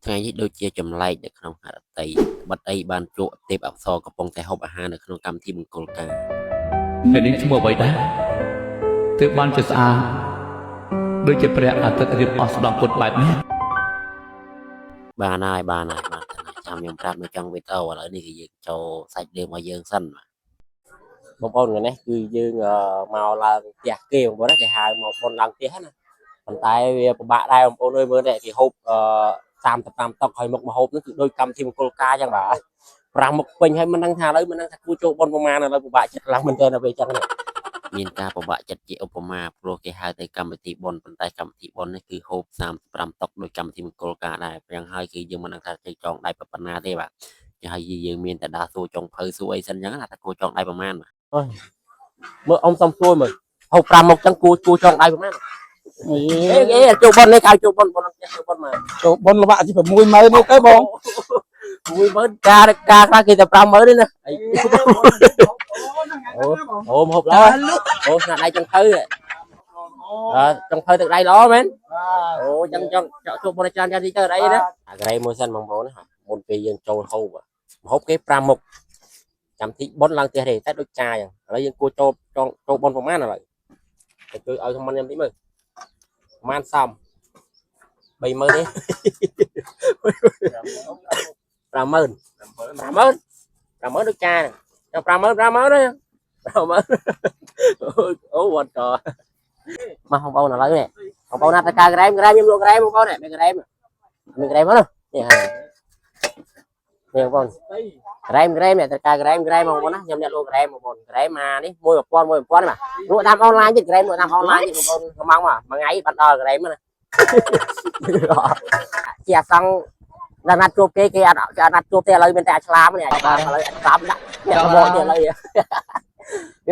ថ្ងៃនេះដូចជាចម្លែកនៅក្នុងហត្ថតីបတ်អីបានជក់ទេពអប្សរកំពុងតែហូបអាហារនៅក្នុងកម្មវិធីមង្គលការពេលនេះឈ្មោះអ្វីដែរទើបបានជាស្អាតដូចជាព្រះអាទិត្យរៀបអស់ស្ដង់ពុតបែបនេះបានចាំខ្ញុំប្រាប់នៅtrongវីដេអូឥឡូវនេះគឺយើងចូលសាច់រឿងរបស់យើងសិនបងប្អូនថ្ងៃនេះគឺយើងមកឡើងផ្ទះគេបងប្អូនគេហៅមកប៉ុនឡើងផ្ទះណាប៉ុន្តែវាពិបាកដែរបងប្អូនអើយមើលនេះគេហូប35តុកហើយមុខម្ហូបនេះគឺដូចកម្មវិធីមង្គលការចឹងបាទ5មុខពេញហើយមិនដឹងថាឥឡូវមិនដឹងថាគួរចូលប៉ុនប្រមាណឥឡូវពិបាកចិត្តខ្លាំងមែនទែនដល់ពេលចឹងនេះមានការពិបាកចិត្តជាឧបមាព្រោះគេហៅទៅកម្មវិធីប៉ុនប៉ុន្តែកម្មវិធីប៉ុននេះគឺហូប35តុកដូចកម្មវិធីមង្គលការដែរយ៉ាងហើយគឺយើងមិនដឹងថាចេះចងដៃប៉ុណ្ណាទេបាទយ៉ាងហើយយើងមានតែដើរសួរចុងភៅសួរអីសិនចឹងណាថាគួរចងដៃប្រមាណបាទមើលអ៊ំសំសួរមើលហូប5មុខចឹងគួរចងដៃប្រមាណអេចូលប៉ុននេះកៅចូលប៉ុនចូលប៉ុនមកចូលប៉ុនលំបាកជា60000នេះទៅបង60000ការខ្លះគេតែ50000ទេណាអូមហូបល្អអូស្នាដៃចុងភៅចុងភៅទឹកដៃល្អមែនអូចឹងចូលប៉ុនច្រើនយ៉ាងទីទៅអីណាអាក្រៃមួយសិនបងប្អូនមុនពេលយើងចូលហូបគេ5មុខចាំទីប៉ុនឡើងផ្ទះទេតែដូចចាចឹងឥឡូវយើងគួរចូលប៉ុនប្រមាណឥឡូវទៅជួយឲ្យខ្ញុំខ្ញុំទីមើលប្រមាណសម30000ទេ50000ដូចចា50000ទេអូវត្តមកបងប្អូនឥឡូវនេះបងប្អូនណាត់តែការក្រែមខ្ញុំលក់ក្រែមបងប្អូននេះមានក្រែមមកនេះហើយនេះបងប្អូនក្រែមនេះតែការក្រែមបងប្អូនណាខ្ញុំអ្នកលក់ក្រែមបងប្អូនក្រែមមកនេះ1000នេះបាទលក់តាមអនឡាញទៀតក្រែមលក់តាមអនឡាញទៀតបងប្អូនកំងមកមួយថ្ងៃបាត់ដល់ក្រែមណាជាអសង្ឃដល់ណាត់ជួបគេអត់ណាត់ជួបទេឥឡូវមានតែឆ្លាមនេះឥឡូវឆ្លាមដាក់អ្នកប្រមូលទៀតឥឡូវវា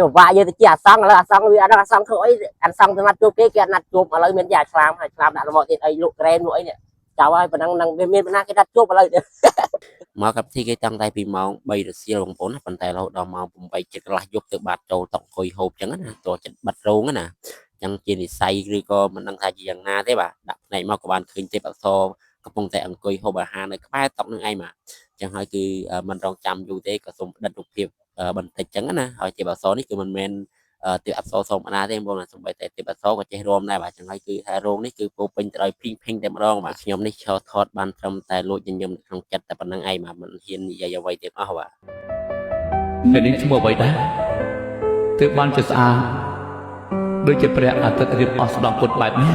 ពិបាកយើងទៅជាអសង្ឃឥឡូវអសង្ឃវាអត់អសង្ឃធ្វើអីអសង្ឃទៅណាត់ជួបគេអត់ណាត់ជួបឥឡូវមានតែឆ្លាមហើយឆ្លាមដាក់រមាក់ទៀតអីលក់ក្រែមលក់អីនេះចៅហើយប៉ុណ្ណឹងនឹងមានបណ្ណាគេណាត់ជួបឥឡូវមកកម្មវិធីគេតាំងតែពីម៉ោង3រសៀលបងប្អូនប៉ុន្តែរហូតដល់ម៉ោង8:00កន្លះយប់ទៅបាត់ចូលតុអង្គុយហូបចឹងណាតោះចិត្តបាត់រោងណាចឹងជានិស័យឬក៏មិនដឹងថាជាយ៉ាងណាទេបាទដាក់ផ្នែកមកក៏បានឃើញទេពអក្សរកំពុងតែអង្គុយហូបអាហារនៅក្បែរតុនឹងឯងបាទចឹងហើយគឺមិនរងចាំយូរទេក៏សូមផ្តិតរូបភាពបន្តិចចឹងណាហើយទេពអក្សរនេះគឺមិនមែនទេពអក្សរធម្មតាទេបងប្អូនសូម្បីតែទេពអក្សរក៏ចេះរមដែរបាទចឹងហើយគឺថារោងនេះគឺពោពេញទៅដោយភីងតែម្ដងបាទខ្ញុំនេះឈរថតបានត្រឹមតែលួចញញឹមក្នុងចិត្តតែប៉ុណ្្នឹងឯងបាទមិនហ៊ាននិយាយអ្វីទាំងអស់បាទពេលនេះឈ្មោះអ្វីដែរទើបបានជាស្អាតដូចជាព្រះអាទិត្យរៀបអស់ស្ដង់ពុតបែបនេះ